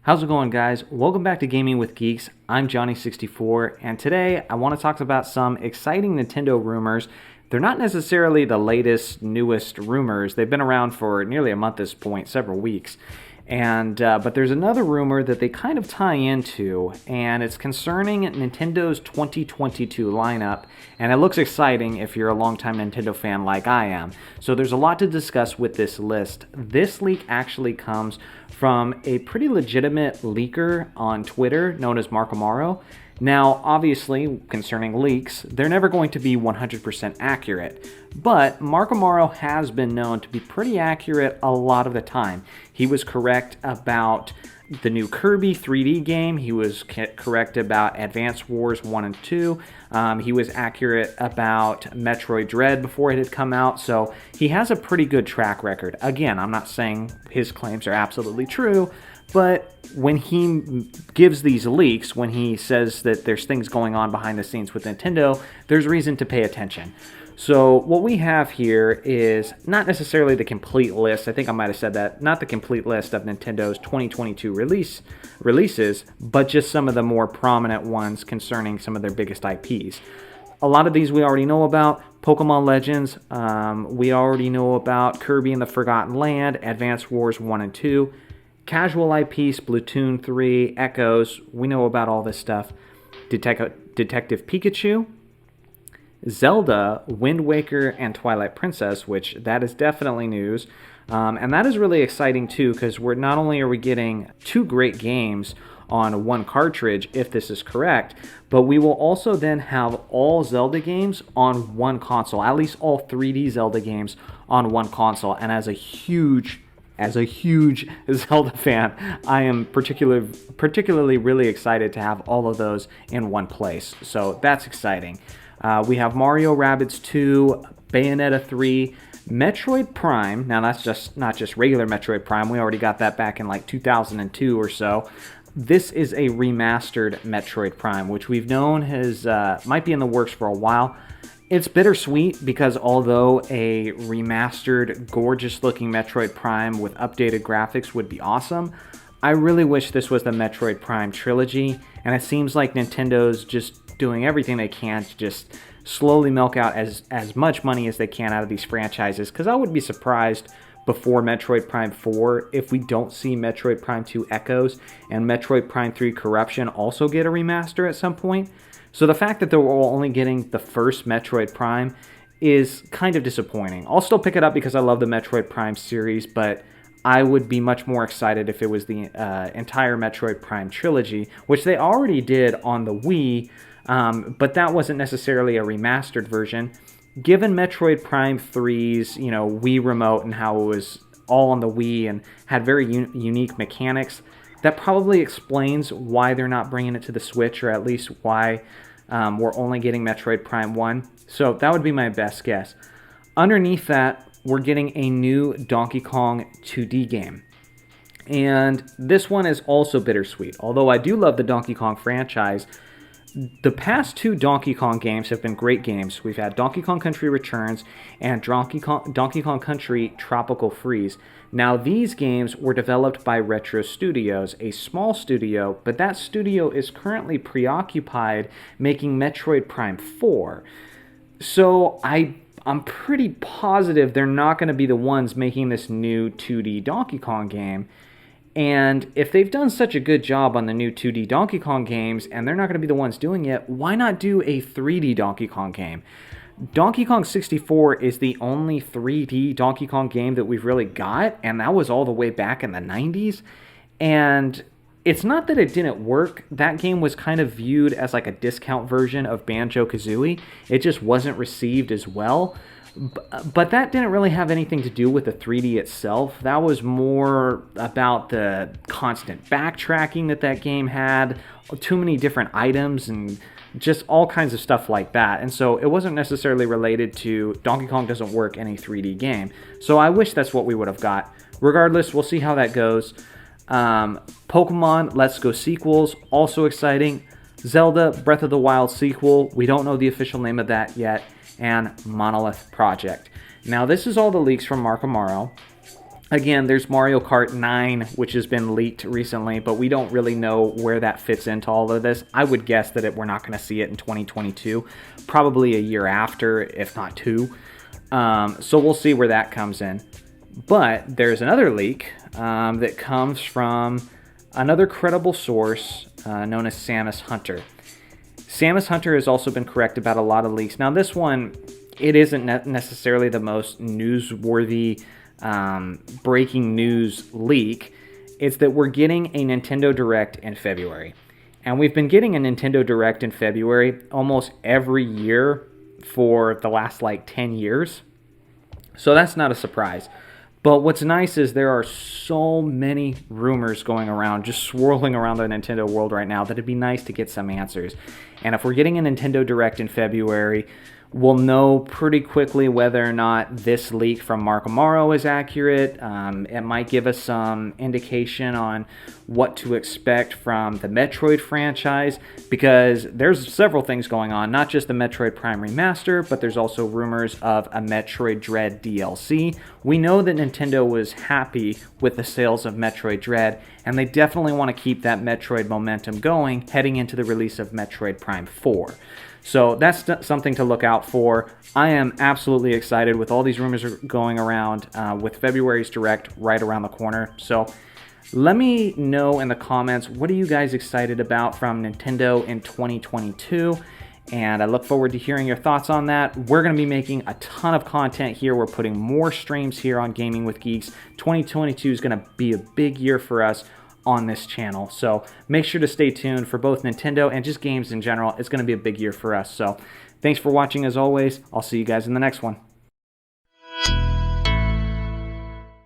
How's it going, guys? Welcome back to Gaming with Geeks. I'm Johnny64, and today I want to talk about some exciting Nintendo rumors. They're not necessarily the latest, newest rumors. They've been around for nearly a month at this point, several weeks. But there's another rumor that they kind of tie into, and it's concerning Nintendo's 2022 lineup, and it looks exciting if you're a longtime Nintendo fan like I am. So there's a lot to discuss with this list. This leak actually comes from a pretty legitimate leaker on Twitter known as Mark Amaro. Now, obviously, concerning leaks, they're never going to be 100% accurate, but Mark Amaro has been known to be pretty accurate a lot of the time. He was correct about the new Kirby 3D game. He was correct about Advance Wars 1 and 2. He was accurate about Metroid Dread before it had come out, so he has a pretty good track record. Again, I'm not saying his claims are absolutely true, but when he gives these leaks, when he says that there's things going on behind the scenes with Nintendo, there's reason to pay attention. So what we have here is not necessarily the complete list. I think I might have said that. Not the complete list of Nintendo's 2022 releases, but just some of the more prominent ones concerning some of their biggest IPs. A lot of these we already know about. Pokemon Legends, we already know about Kirby and the Forgotten Land, Advance Wars 1 and 2. Casual IP, Splatoon 3, Echoes, we know about all this stuff. Detective Pikachu, Zelda, Wind Waker, and Twilight Princess, which that is definitely news. And that is really exciting too, because not only are we getting two great games on one cartridge, if this is correct, but we will also then have all Zelda games on one console, at least all 3D Zelda games on one console. And as a huge Zelda fan, I am particularly really excited to have all of those in one place. So that's exciting. We have Mario Rabbids 2, Bayonetta 3, Metroid Prime. Now that's not just regular Metroid Prime. We already got that back in like 2002 or so. This is a remastered Metroid Prime, which we've known might be in the works for a while. It's bittersweet because although a remastered, gorgeous-looking Metroid Prime with updated graphics would be awesome, I really wish this was the Metroid Prime trilogy, and it seems like Nintendo's just doing everything they can to just slowly milk out as much money as they can out of these franchises, because I would be surprised before Metroid Prime 4 if we don't see Metroid Prime 2 Echoes and Metroid Prime 3 Corruption also get a remaster at some point. So the fact that they're only getting the first Metroid Prime is kind of disappointing. I'll still pick it up because I love the Metroid Prime series, but I would be much more excited if it was the entire Metroid Prime trilogy, which they already did on the Wii, but that wasn't necessarily a remastered version. Given Metroid Prime 3's, Wii Remote and how it was all on the Wii and had very unique mechanics, that probably explains why they're not bringing it to the Switch, or at least why we're only getting Metroid Prime 1. So that would be my best guess. Underneath that, we're getting a new Donkey Kong 2D game. And this one is also bittersweet. Although I do love the Donkey Kong franchise, the past two Donkey Kong games have been great games. We've had Donkey Kong Country Returns and Donkey Kong Country Tropical Freeze. Now, these games were developed by Retro Studios, a small studio, but that studio is currently preoccupied making Metroid Prime 4. So I'm pretty positive they're not going to be the ones making this new 2D Donkey Kong game. And if they've done such a good job on the new 2D Donkey Kong games, and they're not going to be the ones doing it, why not do a 3D Donkey Kong game? Donkey Kong 64 is the only 3D Donkey Kong game that we've really got, and that was all the way back in the 90s. And it's not that it didn't work. That game was kind of viewed as like a discount version of Banjo-Kazooie. It just wasn't received as well. But that didn't really have anything to do with the 3D itself. That was more about the constant backtracking that game had, too many different items, and just all kinds of stuff like that. And so it wasn't necessarily related to Donkey Kong doesn't work in a 3D game. So I wish that's what we would have got. Regardless, we'll see how that goes. Pokemon Let's Go sequels, also exciting. Zelda Breath of the Wild sequel, we don't know the official name of that yet. And Monolith Project. Now, this is all the leaks from Mark Amaro. Again, there's Mario Kart 9, which has been leaked recently, but we don't really know where that fits into all of this. I would guess that we're not going to see it in 2022, probably a year after, if not two. So we'll see where that comes in. But there's another leak that comes from another credible source known as Samus Hunter. Samus Hunter has also been correct about a lot of leaks. Now, this one, it isn't necessarily the most newsworthy breaking news leak. It's that we're getting a Nintendo Direct in February. And we've been getting a Nintendo Direct in February almost every year for the last like 10 years. So that's not a surprise. But what's nice is there are so many rumors going around, just swirling around the Nintendo world right now, that it'd be nice to get some answers. And if we're getting a Nintendo Direct in February, we'll know pretty quickly whether or not this leak from Mark Amaro is accurate. It might give us some indication on what to expect from the Metroid franchise, because there's several things going on, not just the Metroid Prime Remaster, but there's also rumors of a Metroid Dread DLC. We know that Nintendo was happy with the sales of Metroid Dread, and they definitely want to keep that Metroid momentum going heading into the release of Metroid Prime 4. So that's something to look out for. I am absolutely excited with all these rumors going around with February's Direct right around the corner. So let me know in the comments, what are you guys excited about from Nintendo in 2022? And I look forward to hearing your thoughts on that. We're going to be making a ton of content here. We're putting more streams here on Gaming with Geeks. 2022 is going to be a big year for us on this channel. So make sure to stay tuned for both Nintendo and just games in general. It's going to be a big year for us. So thanks for watching as always. I'll see you guys in the next one.